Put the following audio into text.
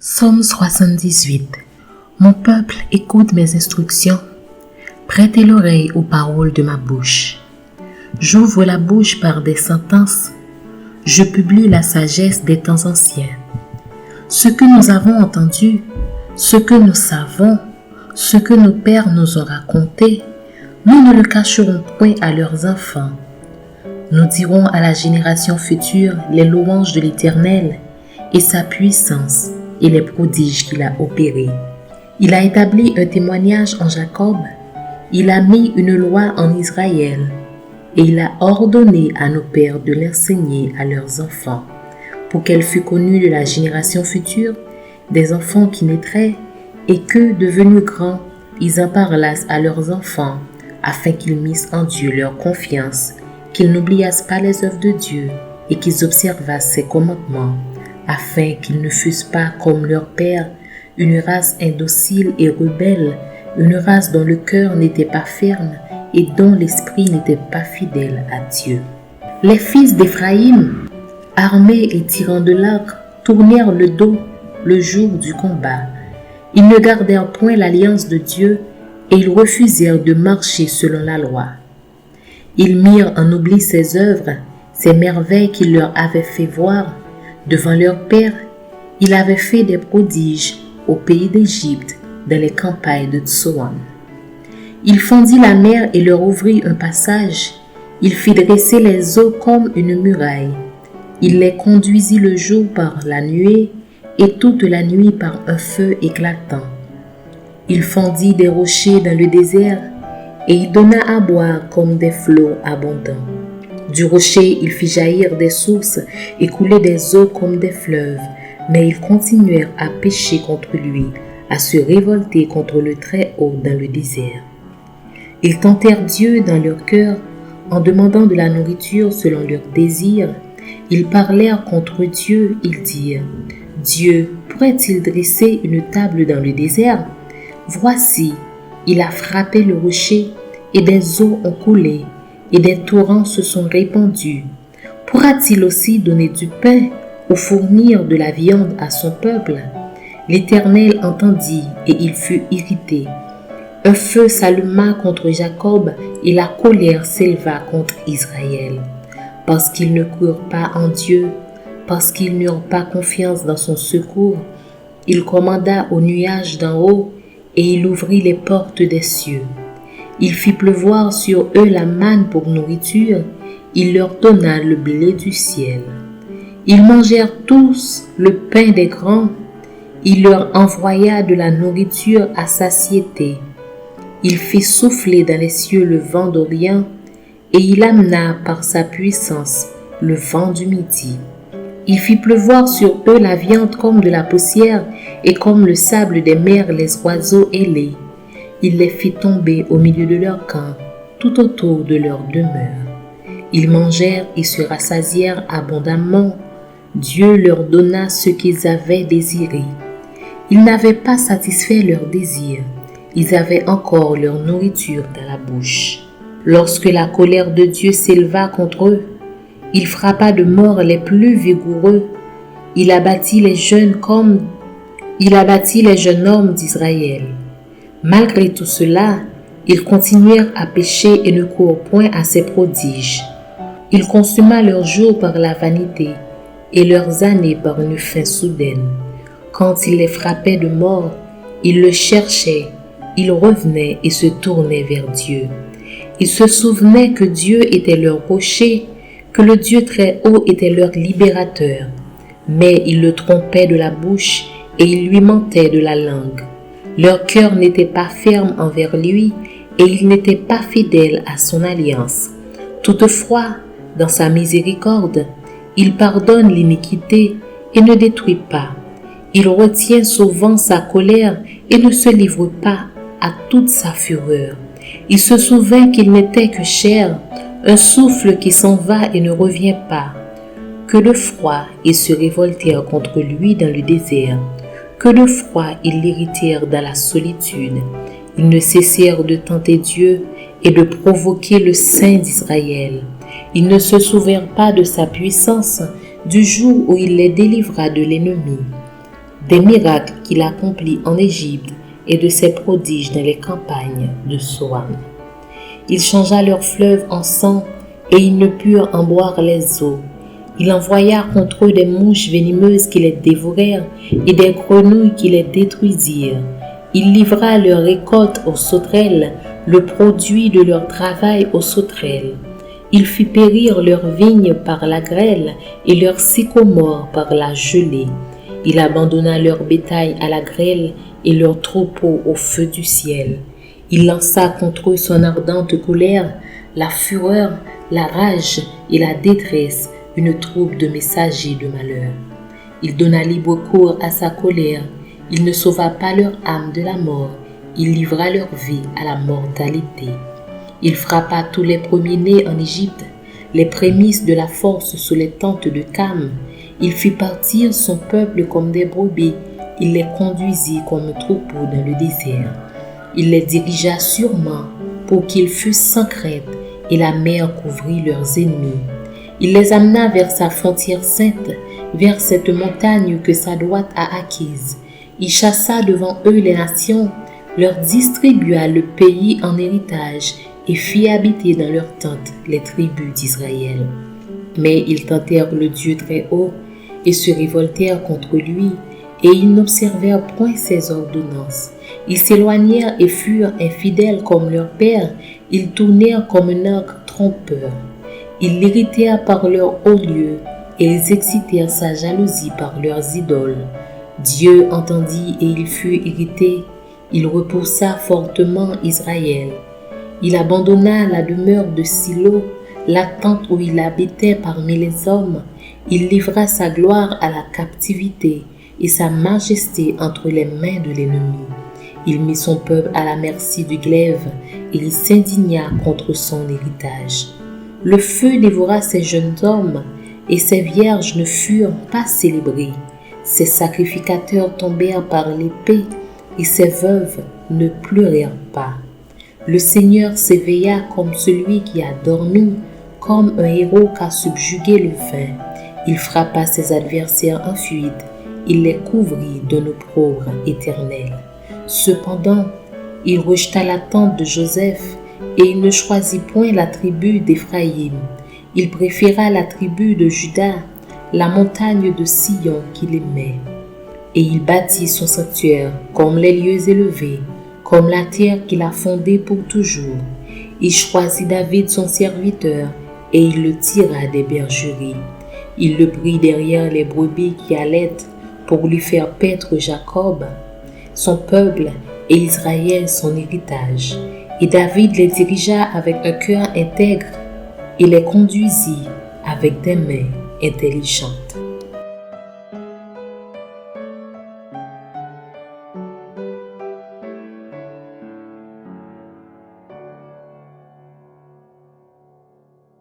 Psaume 78. Mon peuple, écoute mes instructions. Prêtez l'oreille aux paroles de ma bouche. J'ouvre la bouche par des sentences. Je publie la sagesse des temps anciens. Ce que nous avons entendu, ce que nous savons, ce que nos pères nous ont raconté, nous ne le cacherons point à leurs enfants. Nous dirons à la génération future les louanges de l'Éternel et sa puissance et les prodiges qu'il a opérés. Il a établi un témoignage en Jacob, il a mis une loi en Israël, et il a ordonné à nos pères de l'enseigner à leurs enfants, pour qu'elle fût connue de la génération future, des enfants qui naîtraient, et que, devenus grands, ils en parlassent à leurs enfants, afin qu'ils missent en Dieu leur confiance, qu'ils n'oubliassent pas les œuvres de Dieu, et qu'ils observassent ses commandements, afin qu'ils ne fussent pas comme leurs pères, une race indocile et rebelle, une race dont le cœur n'était pas ferme et dont l'esprit n'était pas fidèle à Dieu. Les fils d'Éphraïm, armés et tirant de l'arc, tournèrent le dos le jour du combat. Ils ne gardèrent point l'alliance de Dieu et ils refusèrent de marcher selon la loi. Ils mirent en oubli ses œuvres, ses merveilles qu'il leur avait fait voir. Devant leur père, il avait fait des prodiges au pays d'Égypte, dans les campagnes de Tsoan. Il fendit la mer et leur ouvrit un passage. Il fit dresser les eaux comme une muraille. Il les conduisit le jour par la nuée et toute la nuit par un feu éclatant. Il fendit des rochers dans le désert et il donna à boire comme des flots abondants. Du rocher, il fit jaillir des sources et couler des eaux comme des fleuves, mais ils continuèrent à pécher contre lui, à se révolter contre le Très-Haut dans le désert. Ils tentèrent Dieu dans leur cœur en demandant de la nourriture selon leurs désirs. Ils parlèrent contre Dieu, ils dirent : Dieu pourrait-il dresser une table dans le désert ? Voici, il a frappé le rocher et des eaux ont coulé et des torrents se sont répandus. Pourra-t-il aussi donner du pain ou fournir de la viande à son peuple ? L'Éternel entendit et il fut irrité. Un feu s'alluma contre Jacob et la colère s'éleva contre Israël. Parce qu'ils ne crurent pas en Dieu, parce qu'ils n'eurent pas confiance dans son secours, il commanda aux nuages d'en haut et il ouvrit les portes des cieux. Il fit pleuvoir sur eux la manne pour nourriture, il leur donna le blé du ciel. Ils mangèrent tous le pain des grands, il leur envoya de la nourriture à satiété. Il fit souffler dans les cieux le vent d'Orient, et il amena par sa puissance le vent du midi. Il fit pleuvoir sur eux la viande comme de la poussière, et comme le sable des mers les oiseaux ailés. Il les fit tomber au milieu de leur camp, tout autour de leur demeure. Ils mangèrent et se rassasièrent abondamment. Dieu leur donna ce qu'ils avaient désiré. Ils n'avaient pas satisfait leurs désirs. Ils avaient encore leur nourriture dans la bouche. Lorsque la colère de Dieu s'éleva contre eux, il frappa de mort les plus vigoureux. Il abattit les jeunes hommes d'Israël. Malgré tout cela, ils continuèrent à pécher et ne courent point à ses prodiges. Il consuma leurs jours par la vanité et leurs années par une faim soudaine. Quand il les frappait de mort, ils le cherchaient, ils revenaient et se tournaient vers Dieu. Ils se souvenaient que Dieu était leur rocher, que le Dieu très haut était leur libérateur. Mais ils le trompaient de la bouche et ils lui mentaient de la langue. Leur cœur n'était pas ferme envers lui et ils n'étaient pas fidèles à son alliance. Toutefois, dans sa miséricorde, il pardonne l'iniquité et ne détruit pas. Il retient souvent sa colère et ne se livre pas à toute sa fureur. Il se souvint qu'il n'était que chair, un souffle qui s'en va et ne revient pas. Que de froid ils se révoltèrent contre lui dans le désert. Que de froid ils l'irritèrent dans la solitude. Ils ne cessèrent de tenter Dieu et de provoquer le Saint d'Israël. Ils ne se souvinrent pas de sa puissance, du jour où il les délivra de l'ennemi. des miracles qu'il accomplit en Égypte et de ses prodiges dans les campagnes de Soan. Il changea leurs fleuves en sang et ils ne purent en boire les eaux. Il envoya contre eux des mouches venimeuses qui les dévorèrent et des grenouilles qui les détruisirent. Il livra leur récolte aux sauterelles, le produit de leur travail aux sauterelles. Il fit périr leurs vignes par la grêle et leurs sycomores par la gelée. Il abandonna leur bétail à la grêle et leurs troupeaux au feu du ciel. Il lança contre eux son ardente colère, la fureur, la rage et la détresse, une troupe de messagers de malheur. Il donna libre cours à sa colère. Il ne sauva pas leur âme de la mort. Il livra leur vie à la mortalité. Il frappa tous les premiers-nés en Égypte, les prémices de la force sous les tentes de Cam. Il fit partir son peuple comme des brebis. Il les conduisit comme troupeaux dans le désert. Il les dirigea sûrement pour qu'ils fussent sans crainte, et la mer couvrit leurs ennemis. Il les amena vers sa frontière sainte, vers cette montagne que sa droite a acquise. Il chassa devant eux les nations, leur distribua le pays en héritage et fit habiter dans leurs tentes les tribus d'Israël. Mais ils tentèrent le Dieu très haut et se révoltèrent contre lui, et ils n'observèrent point ses ordonnances. Ils s'éloignèrent et furent infidèles comme leur père, ils tournèrent comme un arc trompeur. Ils l'irritèrent par leurs hauts lieux, et ils excitèrent sa jalousie par leurs idoles. Dieu entendit et il fut irrité, il repoussa fortement Israël. Il abandonna la demeure de Silo, la tente où il habitait parmi les hommes. Il livra sa gloire à la captivité et sa majesté entre les mains de l'ennemi. Il mit son peuple à la merci du glaive et il s'indigna contre son héritage. Le feu dévora ses jeunes hommes et ses vierges ne furent pas célébrées. Ses sacrificateurs tombèrent par l'épée et ses veuves ne pleurèrent pas. Le Seigneur s'éveilla comme celui qui a dormi, comme un héros qu'a subjugué le vin. Il frappa ses adversaires en fuite, il les couvrit d'un opprobre éternel. Cependant, il rejeta la tente de Joseph et il ne choisit point la tribu d'Éphraïm. Il préféra la tribu de Juda, la montagne de Sion qu'il aimait. Et il bâtit son sanctuaire comme les lieux élevés, comme la terre qu'il a fondée pour toujours. Il choisit David son serviteur et il le tira des bergeries. Il le prit derrière les brebis qui allaitent pour lui faire paître Jacob, son peuple, et Israël son héritage. Et David les dirigea avec un cœur intègre et les conduisit avec des mains intelligentes.